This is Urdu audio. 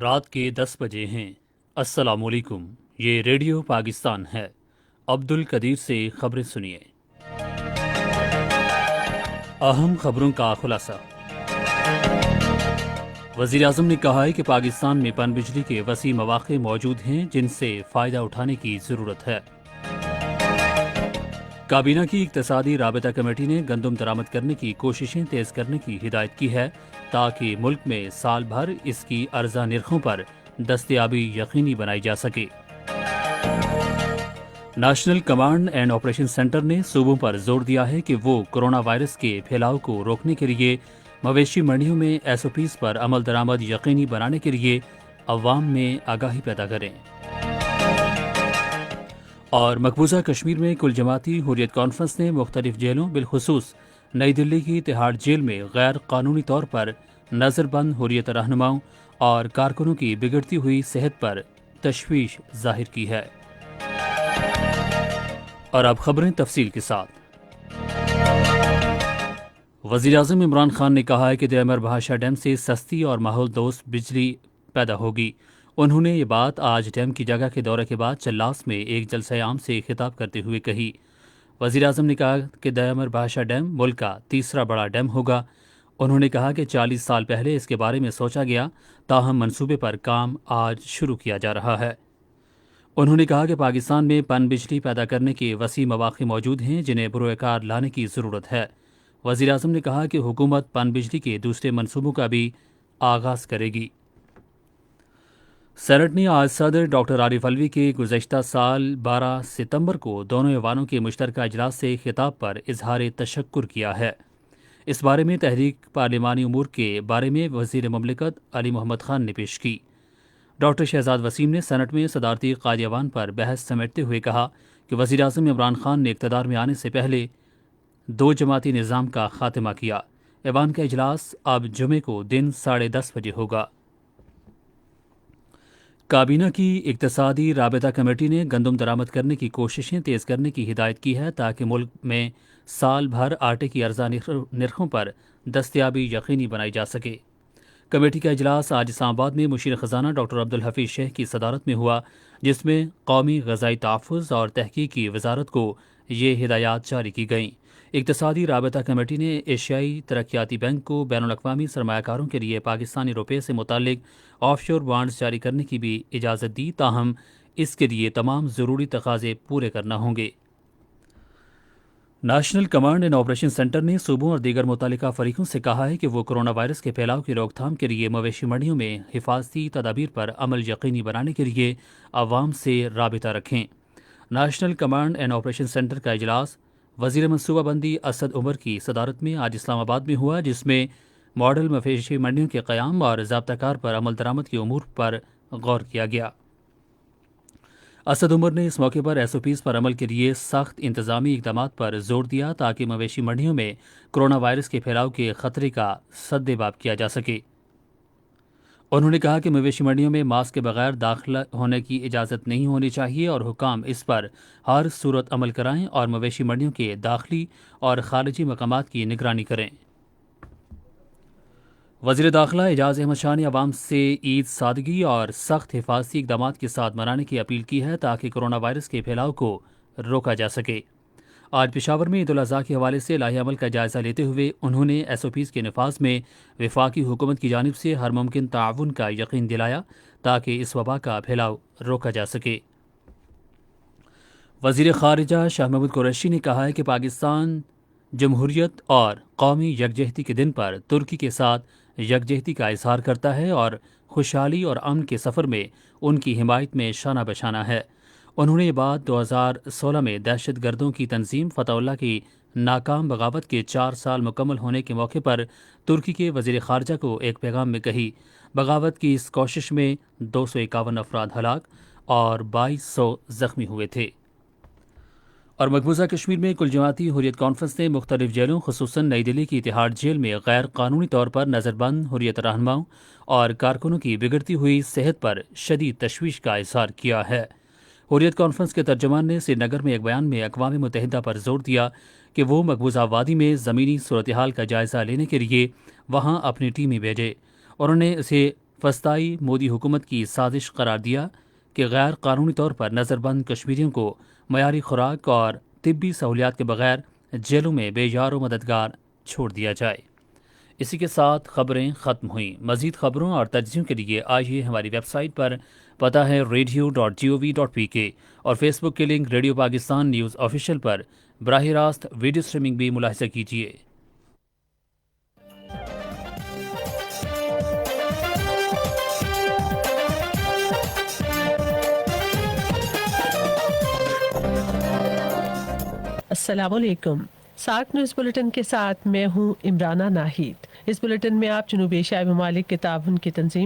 رات کے 10 بجے ہیں۔ السلام علیکم، یہ ریڈیو پاکستان ہے۔ عبد القدیر سے خبریں سنیے۔ اہم خبروں کا خلاصہ۔ وزیر اعظم نے کہا ہے کہ پاکستان میں پن بجلی کے وسیع مواقع موجود ہیں جن سے فائدہ اٹھانے کی ضرورت ہے۔ کابینہ کی اقتصادی رابطہ کمیٹی نے گندم درآمد کرنے کی کوششیں تیز کرنے کی ہدایت کی ہے تاکہ ملک میں سال بھر اس کی ارزاں نرخوں پر دستیابی یقینی بنائی جا سکے۔ National command and operation centre نے صوبوں پر زور دیا ہے کہ وہ کورونا وائرس کے پھیلاؤ کو روکنے کے لیے مویشی منڈیوں میں ایس او پیز پر عمل درآمد یقینی بنانے کے لیے عوام میں آگاہی پیدا کریں۔ اور مقبوضہ کشمیر میں کل جماعتی حریت کانفرنس نے مختلف جیلوں بالخصوص نئی دلی کی تہاڑ جیل میں غیر قانونی طور پر نظر بند حریت رہنماؤں اور کارکنوں کی بگڑتی ہوئی صحت پر تشویش ظاہر کی ہے۔ اور اب خبریں تفصیل کے ساتھ۔ وزیر اعظم عمران خان نے کہا ہے کہ دیامر بھاشا ڈیم سے سستی اور ماحول دوست بجلی پیدا ہوگی۔ انہوں نے یہ بات آج ڈیم کی جگہ کے دورے کے بعد چلاس میں ایک جلسہ عام سے خطاب کرتے ہوئے کہی۔ وزیر اعظم نے کہا کہ دیامر بھاشا ڈیم ملک کا تیسرا بڑا ڈیم ہوگا۔ انہوں نے کہا کہ 40 سال پہلے اس کے بارے میں سوچا گیا، تاہم منصوبے پر کام آج شروع کیا جا رہا ہے۔ انہوں نے کہا کہ پاکستان میں پن بجلی پیدا کرنے کے وسیع مواقع موجود ہیں جنہیں بروئے کار لانے کی ضرورت ہے۔ وزیر اعظم نے کہا کہ حکومت پن بجلی کے دوسرے منصوبوں کا بھی آغاز کرے گی۔ سینٹ نے آج صدر ڈاکٹر عارف علوی کے گزشتہ سال 12 ستمبر کو دونوں ایوانوں کے مشترکہ اجلاس سے خطاب پر اظہار تشکر کیا ہے۔ اس بارے میں تحریک پارلیمانی امور کے بارے میں وزیر مملکت علی محمد خان نے پیش کی۔ ڈاکٹر شہزاد وسیم نے سینٹ میں صدارتی قائد ایوان پر بحث سمیٹتے ہوئے کہا کہ وزیر اعظم عمران خان نے اقتدار میں آنے سے پہلے 2 جماعتی نظام کا خاتمہ کیا۔ ایوان کا اجلاس اب جمعے کو دن 10:30 بجے ہوگا۔ کابینہ کی اقتصادی رابطہ کمیٹی نے گندم درآمد کرنے کی کوششیں تیز کرنے کی ہدایت کی ہے تاکہ ملک میں سال بھر آٹے کی ارزاں نرخوں پر دستیابی یقینی بنائی جا سکے۔ کمیٹی کا اجلاس آج اسلام آباد میں مشیر خزانہ ڈاکٹر عبدالحفیظ شیخ کی صدارت میں ہوا، جس میں قومی غذائی تحفظ اور تحقیق کی وزارت کو یہ ہدایات جاری کی گئیں۔ اقتصادی رابطہ کمیٹی نے ایشیائی ترقیاتی بینک کو بین الاقوامی سرمایہ کاروں کے لیے پاکستانی روپے سے متعلق آف شور بانڈز جاری کرنے کی بھی اجازت دی، تاہم اس کے لیے تمام ضروری تقاضے پورے کرنا ہوں گے۔ National command and operation centre نے صوبوں اور دیگر متعلقہ فریقوں سے کہا ہے کہ وہ کورونا وائرس کے پھیلاؤ کی روک تھام کے لیے مویشی منڈیوں میں حفاظتی تدابیر پر عمل یقینی بنانے کے لیے عوام سے رابطہ رکھیں۔ National command and operation centre کا اجلاس وزیر منصوبہ بندی اسد عمر کی صدارت میں آج اسلام آباد میں ہوا، جس میں ماڈل مویشی منڈیوں کے قیام اور ضابطہ کار پر عمل درآمد کے امور پر غور کیا گیا۔ اسد عمر نے اس موقع پر ایس او پیز پر عمل کے لیے سخت انتظامی اقدامات پر زور دیا تاکہ مویشی منڈیوں میں کورونا وائرس کے پھیلاؤ کے خطرے کا سدباب کیا جا سکے۔ انہوں نے کہا کہ مویشی منڈیوں میں ماسک کے بغیر داخل ہونے کی اجازت نہیں ہونی چاہیے اور حکام اس پر ہر صورت عمل کرائیں اور مویشی منڈیوں کے داخلی اور خارجی مقامات کی نگرانی کریں۔ وزیر داخلہ اعجاز احمد شاہ نے عوام سے عید سادگی اور سخت حفاظتی اقدامات کے ساتھ منانے کی اپیل کی ہے تاکہ کورونا وائرس کے پھیلاؤ کو روکا جا سکے۔ آج پشاور میں عید الاضحیٰ کے حوالے سے لاہی عمل کا جائزہ لیتے ہوئے انہوں نے ایس او پیز کے نفاذ میں وفاقی حکومت کی جانب سے ہر ممکن تعاون کا یقین دلایا تاکہ اس وبا کا پھیلاؤ روکا جا سکے۔ وزیر خارجہ شاہ محمود قریشی نے کہا ہے کہ پاکستان جمہوریت اور قومی یکجہتی کے دن پر ترکی کے ساتھ یکجہتی کا اظہار کرتا ہے اور خوشحالی اور امن کے سفر میں ان کی حمایت میں شانہ بشانہ ہے۔ انہوں نے یہ بات 2016 میں دہشت گردوں کی تنظیم فتح اللہ کی ناکام بغاوت کے 4 سال مکمل ہونے کے موقع پر ترکی کے وزیر خارجہ کو ایک پیغام میں کہی۔ بغاوت کی اس کوشش میں 251 افراد ہلاک اور 2200 زخمی ہوئے تھے۔ اور مقبوضہ کشمیر میں کل جماعتی حریت کانفرنس نے مختلف جیلوں خصوصاً نئی دلی کی تہاڑ جیل میں غیر قانونی طور پر نظر بند حریت رہنماؤں اور کارکنوں کی بگڑتی ہوئی صحت پر شدید تشویش کا اظہار کیا ہے۔ حریت کانفرنس کے ترجمان نے سری نگر میں ایک بیان میں اقوام متحدہ پر زور دیا کہ وہ مقبوضہ وادی میں زمینی صورتحال کا جائزہ لینے کے لیے وہاں اپنی ٹیمیں بھیجے۔ انہوں نے اسے وسطائی مودی حکومت کی سازش قرار دیا کہ غیر قانونی طور پر نظر بند کشمیریوں کو معیاری خوراک اور طبی سہولیات کے بغیر جیلوں میں بے یار و مددگار چھوڑ دیا جائے۔ اسی کے ساتھ خبریں ختم ہوئیں۔ مزید خبروں اور تجزیوں کے لیے آئیے ہماری ویب سائٹ پر، پتہ ہے radio.gov.pk، اور فیس بک کے link radio Pakistan news official پر براہ راست ویڈیو سٹریمنگ بھی ملاحظہ کیجیے۔ السلام علیکم۔ ساک نیوز بلیٹن کے ساتھ میں ہوں عمرانہ ناہید۔ اس بلیٹن میں آپ جنوب ایشیائی ممالک کے تعاون کی تنظیم